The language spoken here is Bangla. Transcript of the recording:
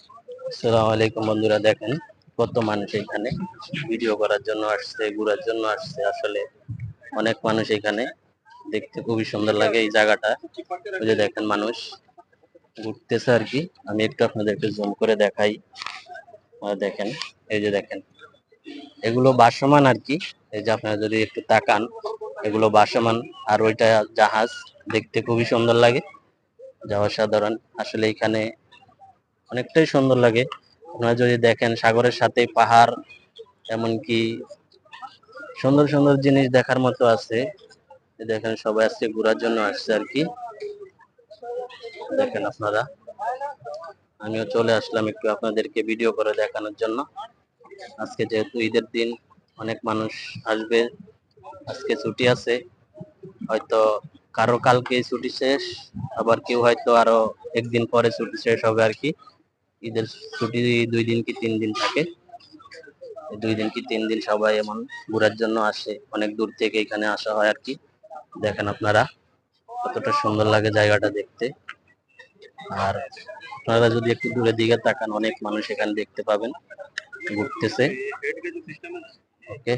আসসালামু আলাইকুম বন্ধুরা, দেখেন কত মানুষ এখানে ভিডিও করার জন্য আসছে, ঘোরার জন্য আসছে। আসলে অনেক মানুষ এখানে, দেখতে খুবই সুন্দর লাগে এই জায়গাটা। ওই যে দেখেন মানুষ ঘুরতেছে আর কি। আমি একটু আপনাদেরকে জুম করে দেখাই। দেখেন, এই যে দেখেন, এগুলো ভাসমান আর কি। এই যে আপনারা যদি একটু তাকান, এগুলো ভাসমান। আর ওইটা জাহাজ, দেখতে খুবই সুন্দর লাগে, যা অসাধারণ। আসলে এখানে অনেকটাই সুন্দর লাগে। আপনারা যদি দেখেন, সাগরের সাথে পাহাড়, এমনকি সুন্দর সুন্দর জিনিস দেখার মতো আছে। দেখেন সবাই আজকে ঘোরার জন্য আসছে আর কি। দেখেন আপনারা, আমিও চলে আসলাম একটু আপনাদেরকে ভিডিও করে দেখানোর জন্য। আজকে যেহেতু ঈদের দিন, অনেক মানুষ আসবে। আজকে ছুটি আছে, হয়তো কারো কালকে ছুটি শেষ, আবার কেউ হয়তো আরো একদিন পরে ছুটি শেষ হবে আর কি। ঈদের ছুটি 2 দিন কি 3 দিন থাকে। 2 দিন কি 3 দিন সবাই এমন ঘোরার জন্য আসে, অনেক দূর থেকে এখানে আসা হয় আর কি। দেখেন আপনারা কতটা সুন্দর লাগে জায়গাটা দেখতে। আর আপনারা যদি একটু দূরের দিকে তাকান, অনেক মানুষ এখানে দেখতে পাবেন ঘুরতেছে। ওকে।